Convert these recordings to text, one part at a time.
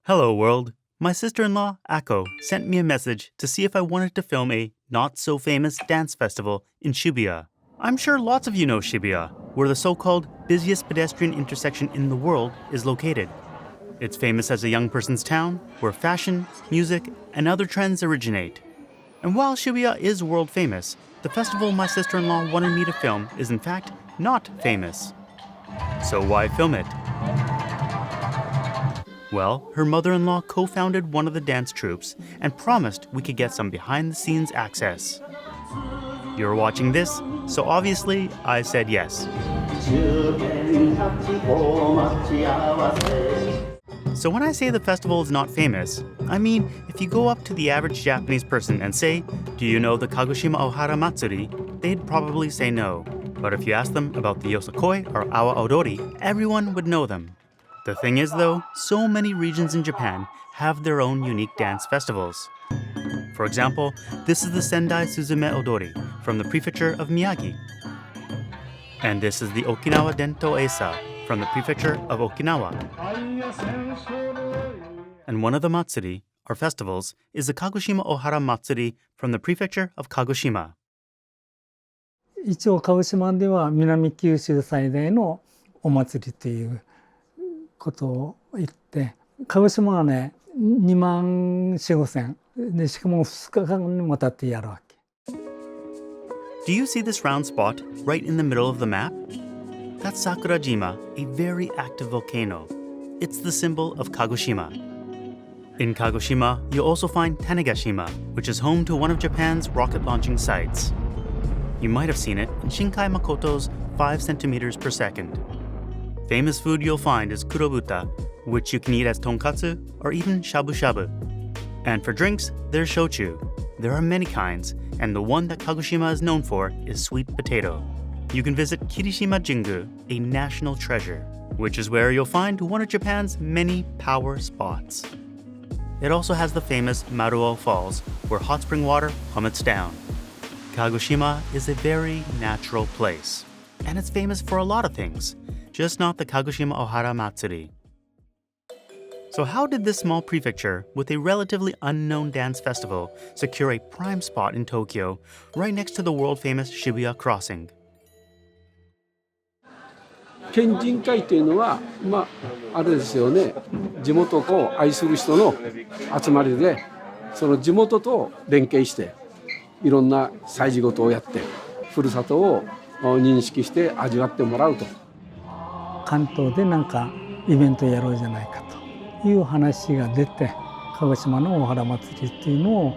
Hello, world. My sister-in-law, Ako, sent me a message to see if I wanted to film a not-so-famous dance festival in Shibuya. I'm sure lots of you know Shibuya, where the so-called busiest pedestrian intersection in the world is located. It's famous as a young person's town, where fashion, music, and other trends originate. And while Shibuya is world famous, the festival my sister-in-law wanted me to film is in fact not famous. So why film it? Well, her mother-in-law co-founded one of the dance troupes and promised we could get some behind-the-scenes access. You're watching this, so obviously I said yes. So when I say the festival is not famous, I mean if you go up to the average Japanese person and say, "Do you know the Kagoshima Ohara Matsuri?" they'd probably say no. But if you ask them about the Yosakoi or Awa Odori, everyone would know them. The thing is though, so many regions in Japan have their own unique dance festivals. For example, this is the Sendai Suzume Odori from the prefecture of Miyagi. And this is the Okinawa Dento Eisa from the prefecture of Okinawa. And one of the Matsuri, or festivals, is the Kagoshima Ohara Matsuri from the prefecture of Kagoshima. 一応鹿児島では南九州最大のお祭りということを言って、鹿児島はね、2万4、5千で、しかも2日間にわたってやるわけ。Do you see this round spot right in the middle of the map? That's Sakurajima, a very active volcano. It's the symbol of Kagoshima. In Kagoshima, you'll also find Tanegashima, which is home to one of Japan's rocket launching sites. You might have seen it in Shinkai Makoto's 5 centimeters per second. Famous food you'll find is kurobuta, which you can eat as tonkatsu or even shabu-shabu. And for drinks, there's shochu. There are many kinds, and the one that Kagoshima is known for is sweet potato. You can visit Kirishima Jingu, a national treasure, which is where you'll find one of Japan's many power spots. It also has the famous Maruo Falls, where hot spring water plummets down. Kagoshima is a very natural place, and it's famous for a lot of things, just not the Kagoshima Ohara Matsuri. So how did this small prefecture with a relatively unknown dance festival secure a prime spot in Tokyo right next to the world-famous Shibuya crossing? Kenjinkai っていうのは、あれですよね、地元を愛する人の集まりで、その地元と連携して、いろんな祭事事をやって、ふるさとを認識して味わってもらうと。関東でなんかイベントやろうじゃないかという話が出て、鹿児島の大原祭りっていうのを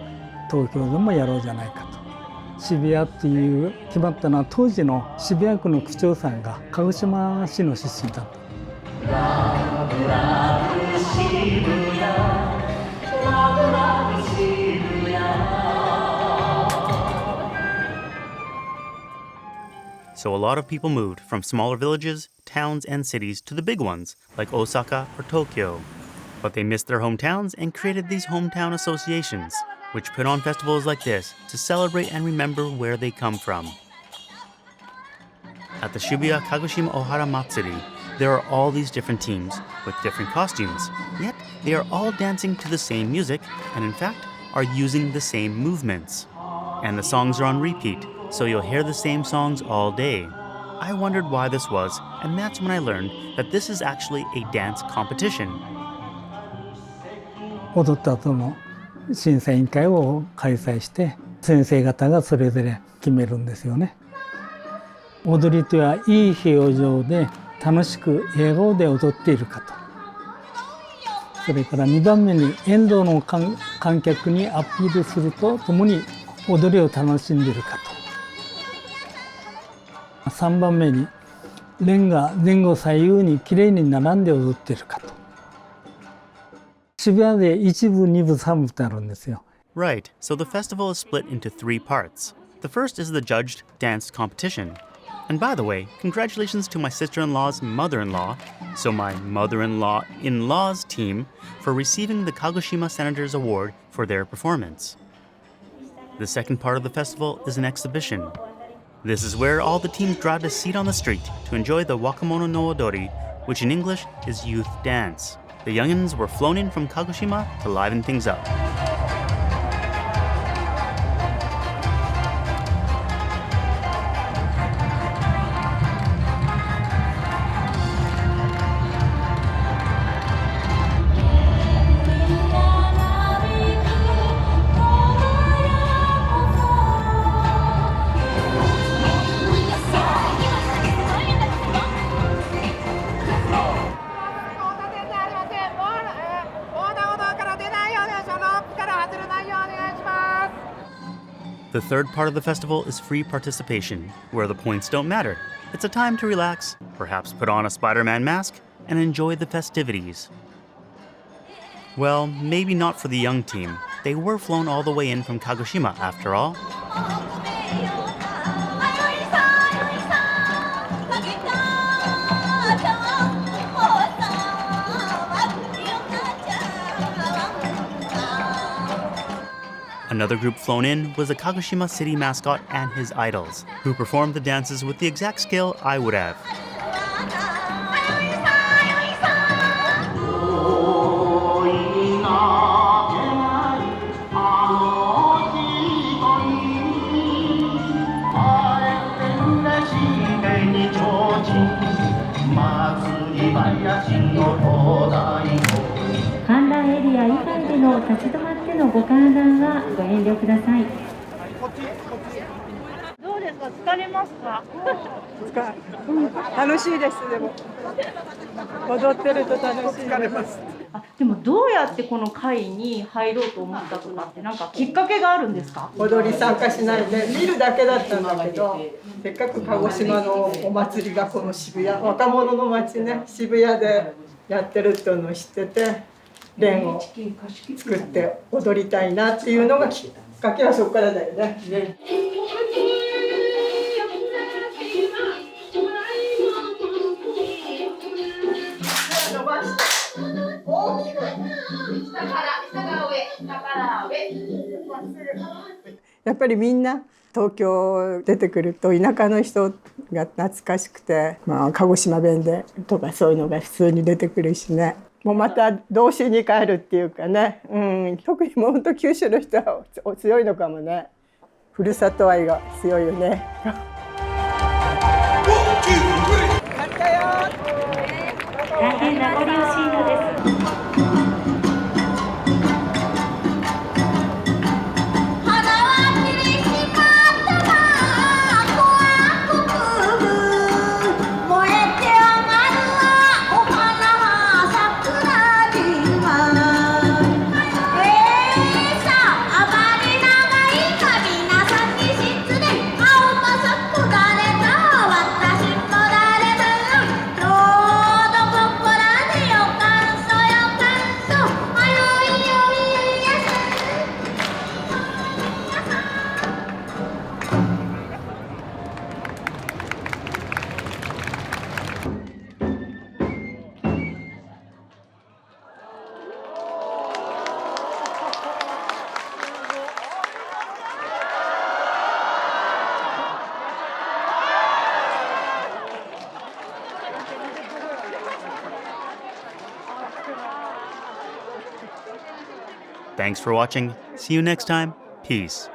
東京でもやろうじゃないかと。渋谷っていう決まったのは当時の渋谷区の区長さんが鹿児島市の出身だった。So a lot of people moved from smaller villages, towns, and cities to the big ones, like Osaka or Tokyo. But they missed their hometowns and created these hometown associations, which put on festivals like this to celebrate and remember where they come from. At the Shibuya Kagoshima Ohara Matsuri, there are all these different teams with different costumes, yet they are all dancing to the same music and in fact are using the same movements. And the songs are on repeat, so you'll hear the same songs all day. I wondered why this was, and that's when I learned that this is actually a dance competition. 踊った後の審査委員会を開催して先生方がそれぞれ決めるんですよね。踊り手はいい表情で楽しく笑顔で踊っているかと。それから2番目に沿道の観客にアピールするとともに踊りを楽しんでいるかと。3番目にレンガ前後左右にきれいに並んで踊っているかと。渋谷で1部、2部、3部ってあるんですよ。Right, so the festival is split into 3 parts. The first is the judged dance competition. And by the way, congratulations to my sister-in-law's mother-in-law, so my mother-in-law-in-law's team, for receiving the Kagoshima Senators Award for their performance. The second part of the festival is an exhibition. This is where all the teams grabbed a seat on the street to enjoy the Wakamono no Odori, which in English is youth dance. The youngins were flown in from Kagoshima to liven things up. The third part of the festival is free participation, where the points don't matter. It's a time to relax, perhaps put on a Spider-Man mask, and enjoy the festivities. Well, maybe not for the young team. They were flown all the way in from Kagoshima, after all. Another group flown in was the Kagoshima city mascot and his idols, who performed the dances with the exact skill I would have.でもどうやってこの会に入ろうと思ったとかってなんかきっかけがあるんですか？踊り参加しないで見るだけだったんだけど、せっかく鹿児島のお祭りがこの渋谷、若者の街ね、渋谷でやってるっていうのを知ってて、連を作って踊りたいなっていうのがきっかけはそこからだよね。やっぱりみんな東京出てくると田舎の人が懐かしくて、鹿児島弁でとかそういうのが普通に出てくるしね、もうまた童心に帰るっていうかね、特にもうほんと九州の人は強いのかもね。ふるさと愛が強いよね。大変名残惜しいのです。Thanks for watching. See you next time. Peace.